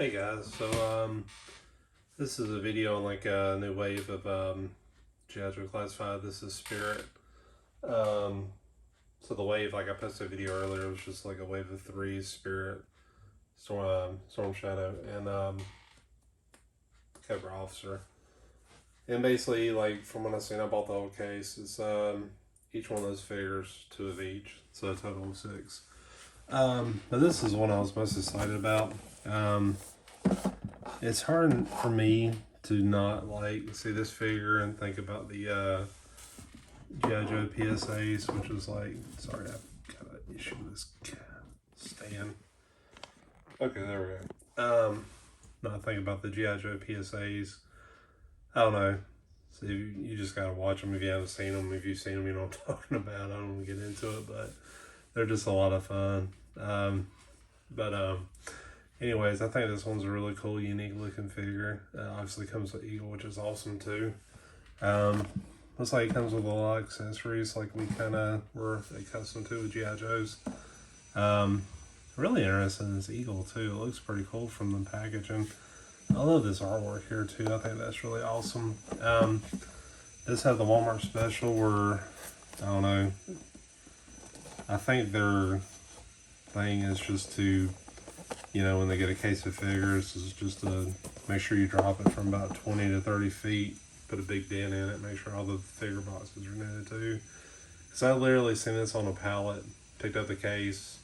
Hey guys, so this is a video on like a new wave of G.I. Joe Classified. This is Spirit. Um, so the wave, like I posted a video earlier, was just like a wave of three: Spirit, Storm Shadow, and Cobra Officer. And basically, like from what I've seen, I bought the whole case. It's each one of those figures, two of each, so a total of six. But this is one I was most excited about. It's hard for me to not like see this figure and think about the G.I. Joe PSAs, which was like, sorry, I've got an issue with this stand. Okay, there we go. Not think about the G.I. Joe PSAs. I don't know. So you just gotta watch them if you haven't seen them. If you've seen them, you know what I'm talking about. I don't want to get into it, but they're just a lot of fun. Anyways, I think this one's a really cool, unique looking figure. Obviously comes with Eagle, which is awesome too. Looks like it comes with a lot of accessories like we kind of were accustomed to with G.I. Joes. Really interested in this Eagle too. It looks pretty cool from the packaging. I love this artwork here too. I think that's really awesome. This had the Walmart special where, I don't know, I think their thing is just to, you know, when they get a case of figures, is just to make sure you drop it from about 20 to 30 feet, put a big dent in it, make sure all the figure boxes are netted too. Because I literally seen this on a pallet, picked up the case,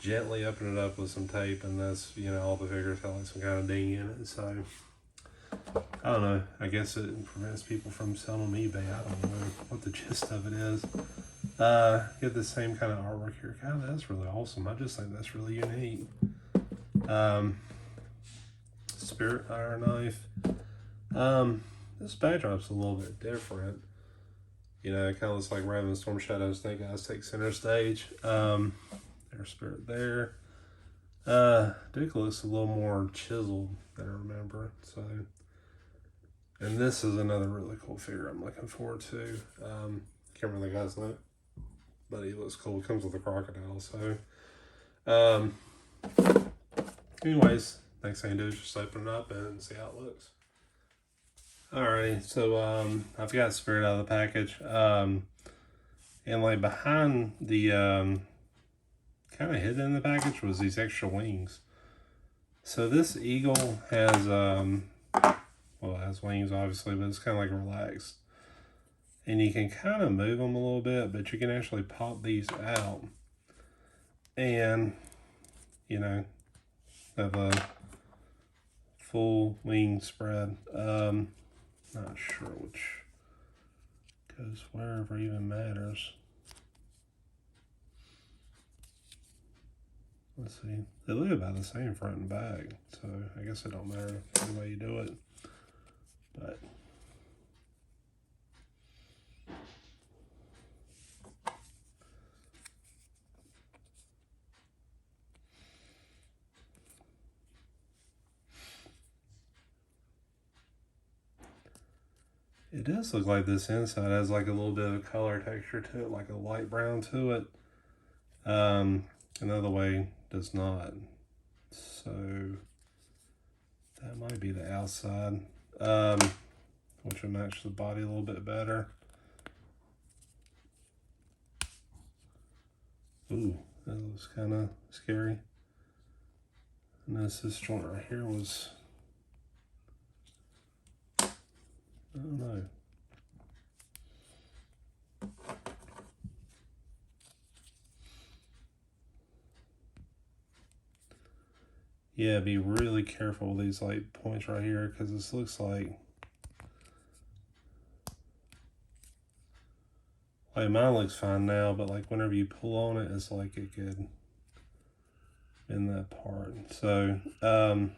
gently opened it up with some tape, and that's, you know, all the figures have like some kind of ding in it. So, I don't know. I guess it prevents people from selling them eBay. I don't know what the gist of it is. Get the same kind of artwork here. God, that's really awesome. I just think that's really unique. Spirit Iron Knife. This backdrop's a little bit different. You know, it kind of looks like Raven, Storm Shadow, Snake Eyes take center stage. There's Spirit there. Duke looks a little more chiseled than I remember. So, and this is another really cool figure I'm looking forward to. Can't remember the guy's name, but he looks cool. It comes with a crocodile. So, anyways, next thing I do is just open it up and see how it looks. Alrighty, so I've got Spirit out of the package. And like behind the kind of hidden in the package was these extra wings. So this Eagle has well, it has wings obviously, but it's kind of like relaxed. And you can kind of move them a little bit, but you can actually pop these out and, you know, have a full wing spread. Not sure which goes wherever even matters. Let's see. They look about the same front and back, so I guess it don't matter the way you do it. But it does look like this inside has like a little bit of color texture to it, like a light brown to it. Another way does not. So that might be the outside, which would match the body a little bit better. Ooh, that looks kind of scary. And this joint right here was, I don't know. Yeah, be really careful with these like points right here, because this looks like mine looks fine now, but like whenever you pull on it, it's like it could bend that part. So the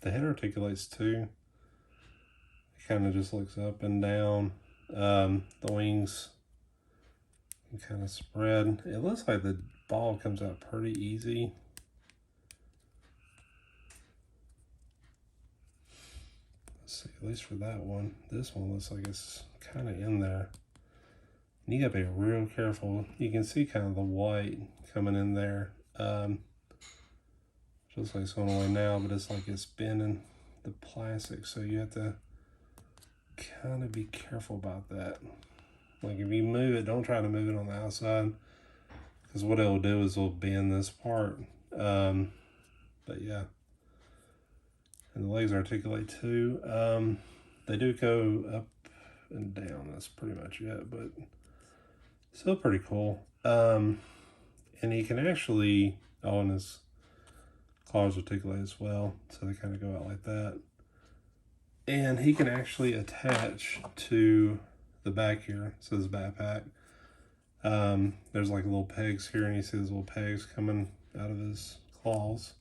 head articulates too. It kind of just looks up and down. The wings can kind of spread. It looks like the ball comes out pretty easy. Let's see, at least for that one. This one looks like it's kind of in there. And you gotta be real careful. You can see kind of the white coming in there. Just like it's going away now, but it's like it's bending the plastic, so you have to kind of be careful about that. Like if you move it, don't try to move it on the outside, because what it'll do is it'll bend this part. But yeah, and the legs articulate too. They do go up and down. That's pretty much it, but still pretty cool. And he can actually, and his claws articulate as well, so they kind of go out like that. And he can actually attach to the back here. So this backpack. There's like little pegs here, and you see those little pegs coming out of his claws.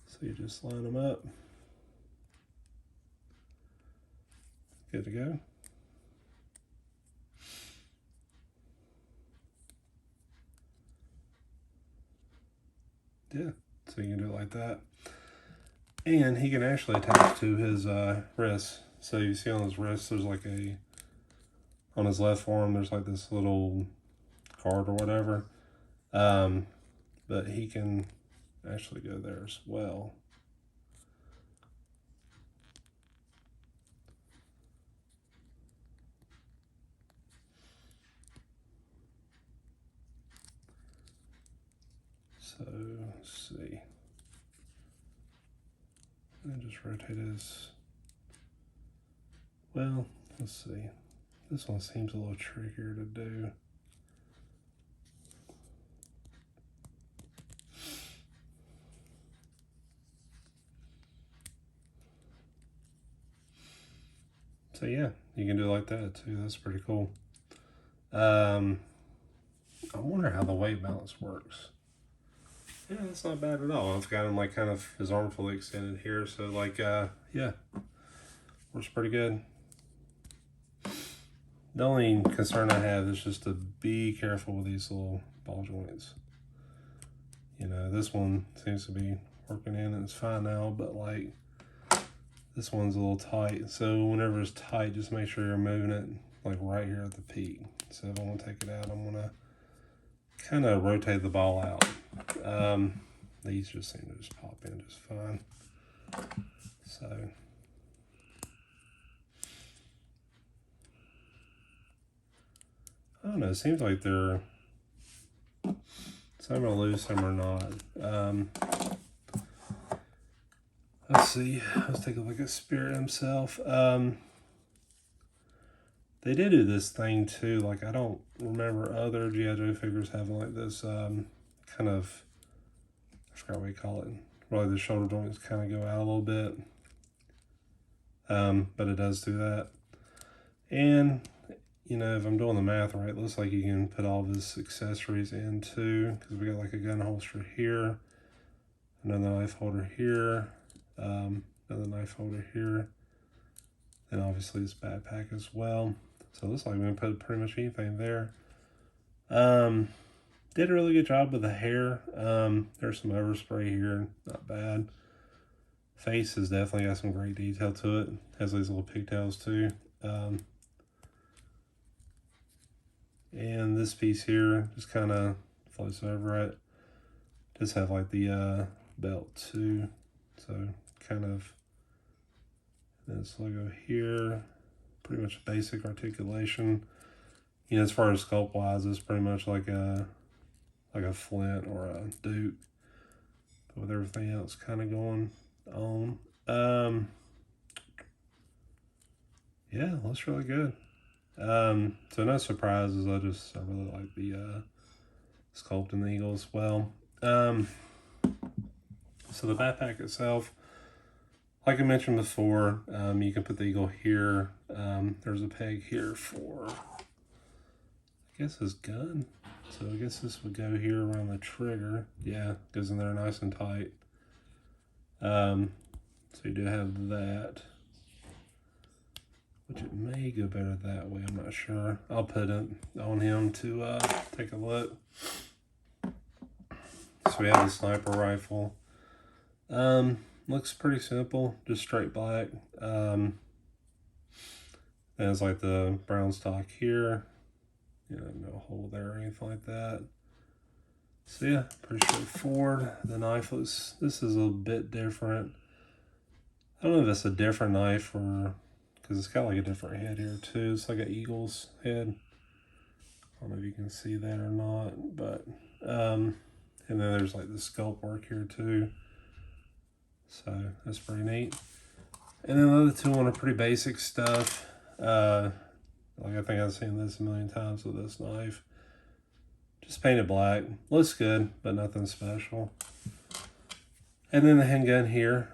So you just line them up. Good to go. Yeah, so you can do it like that. And he can actually attach to his wrists. So you see on his wrists, there's like on his left forearm, there's like this little card or whatever. But he can actually go there as well. So let's see. And just rotate his. Well, let's see. This one seems a little trickier to do. So yeah, you can do it like that too. That's pretty cool. I wonder how the weight balance works. Yeah, that's not bad at all. I've got him like kind of his arm fully extended here, so like yeah, works pretty good. The only concern I have is just to be careful with these little ball joints. You know, this one seems to be working in and it's fine now, but like this one's a little tight. So whenever it's tight, just make sure you're moving it like right here at the peak. So if I want to take it out, I'm gonna kind of rotate the ball out. These just seem to just pop in just fine. So I don't know, it seems like they're some are loose, some are not. Let's see, let's take a look at Spirit himself. They did do this thing too, like I don't remember other G.I. Joe figures having like this kind of, I forgot what you call it, where the shoulder joints kind of go out a little bit. But it does do that. And you know, if I'm doing the math right, it looks like you can put all of his accessories in too, because we got like a gun holster here, another knife holder here, another knife holder here, and obviously this backpack as well. So it looks like we can put pretty much anything there. Did a really good job with the hair. There's some overspray here, not bad. Face has definitely got some great detail to it. Has these little pigtails too. And this piece here just kind of floats over it. Just have like the belt too. So kind of this logo here, pretty much basic articulation. You know, as far as sculpt wise, it's pretty much like a Flint or a Duke, but with everything else kind of going on. Yeah, looks really good. So no surprises. I really like the sculpt in the eagle as well. So the backpack itself, like I mentioned before, you can put the eagle here. There's a peg here for, I guess, his gun. So I guess this would go here around the trigger. Yeah, goes in there nice and tight. So you do have that, which it may go better that way. I'm not sure. I'll put it on him to take a look. So we have the sniper rifle. Looks pretty simple, just straight black. There's like the brown stock here. You know, no hole there or anything like that. So yeah, pretty straightforward. The knife looks, this is a bit different. I don't know if it's a different knife or, because it's got like a different head here too. It's like an eagle's head. I don't know if you can see that or not, but, and then there's like the sculpt work here too. So that's pretty neat. And then the other two one are pretty basic stuff. Like I think I've seen this a million times with this knife. Just painted black. Looks good, but nothing special. And then the handgun here.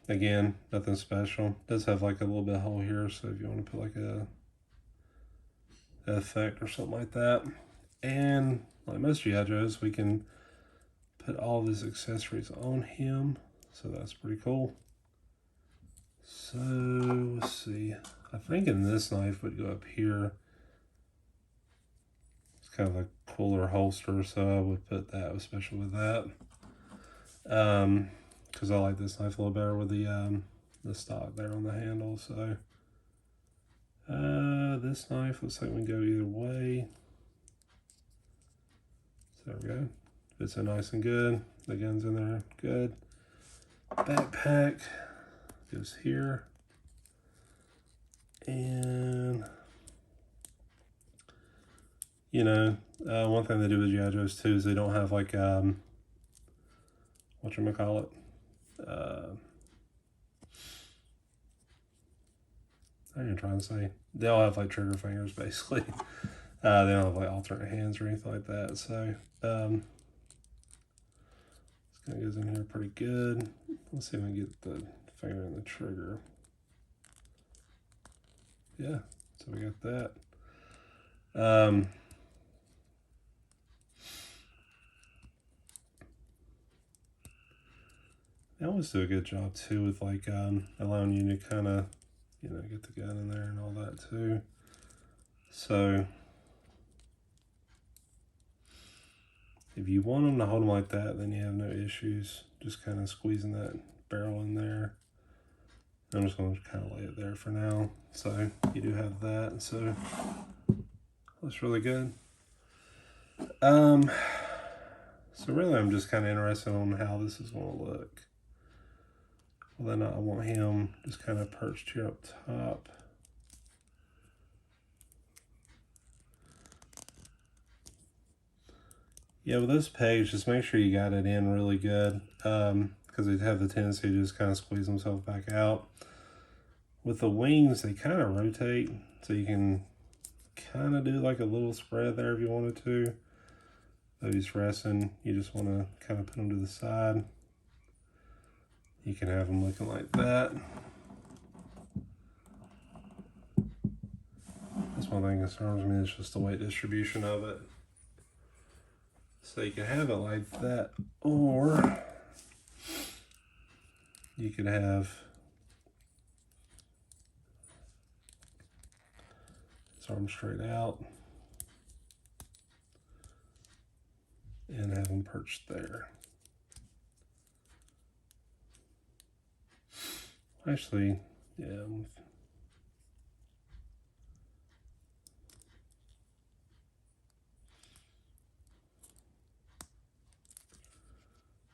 Again, nothing special. Does have like a little bit of hole here, so if you want to put like a effect or something like that. And like most G.I. Joes, we can put all of his accessories on him. So that's pretty cool. So let's see. I think in this knife would go up here. It's kind of a cooler holster, so I would put that, especially with that. Because I like this knife a little better with the stock there on the handle. So this knife looks like we can go either way. So there we go. Fits in nice and good. The gun's in there good. Backpack goes here. And you know, one thing they do with G.I. Joes too is they don't have like whatchamacallit, I ain't trying to say, they all have like trigger fingers basically. They don't have like alternate hands or anything like that. So this kind of goes in here pretty good. Let's see if I can get the finger in the trigger. Yeah, so we got that. They always do a good job too with like allowing you to kind of, you know, get the gun in there and all that too. So if you want them to hold them like that, then you have no issues. Just kind of squeezing that barrel in there. I'm just going to kind of lay it there for now. So you do have that. So that's really good. So really I'm just kind of interested on how this is going to look. Well, then I want him just kind of perched here up top. Yeah, with this page, just make sure you got it in really good, because they have the tendency to just kind of squeeze themselves back out. With the wings, they kind of rotate, so you can kind of do like a little spread there if you wanted to. If he's resting, you just want to kind of put them to the side. You can have them looking like that. That's one thing that concerns me, is just the weight distribution of it. So you can have it like that, or you could have his arm straight out and have him perched there. Actually, yeah.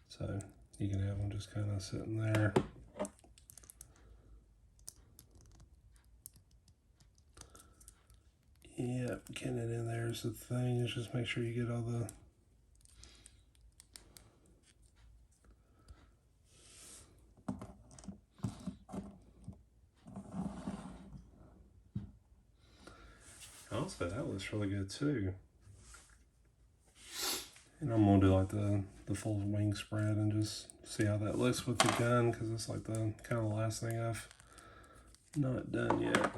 So you can have them just kind of sitting there. Yep, getting it in there is the thing, is just make sure you get all the also, that looks really good too. And I'm gonna do like the full wing spread and just see how that looks with the gun, because it's like the kind of the last thing I've not done yet.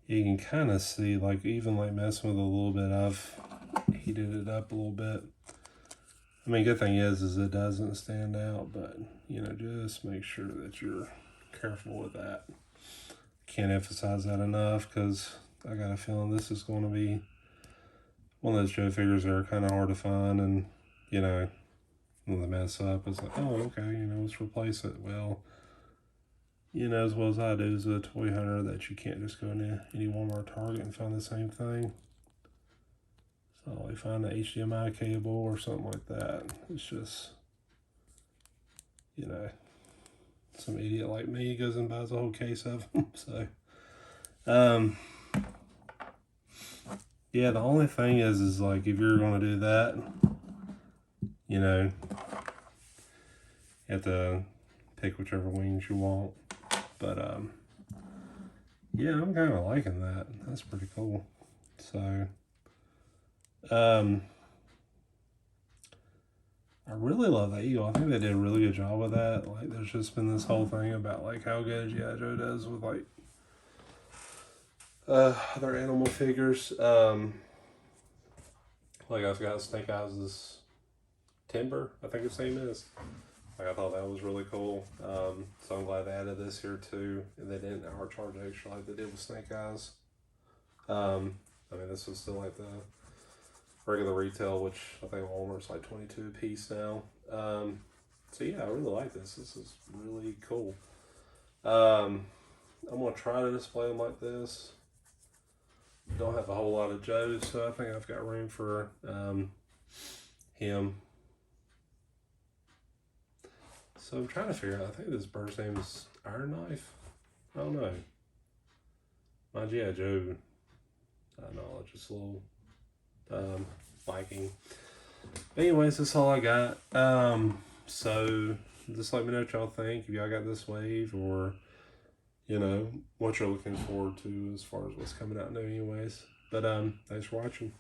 You can kind of see, like, even like messing with it a little bit, I've heated it up a little bit. I mean, good thing is it doesn't stand out, but you know, just make sure that you're careful with that. Can't emphasize that enough, because I got a feeling this is going to be one of those Joe figures that are kind of hard to find, and you know, when they mess up, it's like, oh, okay, you know, let's replace it. Well, you know as well as I do as a toy hunter that you can't just go into any Walmart, Target and find the same thing. So we find an HDMI cable or something like that. It's just, you know, some idiot like me goes and buys a whole case of them. So, yeah, the only thing is like if you're going to do that, you know, you have to pick whichever wings you want. But yeah, I'm kind of liking that. That's pretty cool. So, I really love the Eagle. I think they did a really good job with that. Like, there's just been this whole thing about like how good G.I. Joe does with like their animal figures. Like I've got Snake Eyes' Timber, I think his name is. Like I thought that was really cool. So I'm glad they added this here too, and they didn't charge extra like they did with Snake Eyes. I mean, this was still like the regular retail, which I think Walmart's like 22 a piece now. So yeah, I really like this. This is really cool. I'm gonna try to display them like this. Don't have a whole lot of Joes, so I think I've got room for him. So I'm trying to figure out, I think this bird's name is Iron Knife. I don't know. My G.I. Joe knowledge is a little lacking. But anyways, that's all I got. So just let me know what y'all think. If y'all got this wave, or you know what you're looking forward to as far as what's coming out new anyways. But thanks for watching.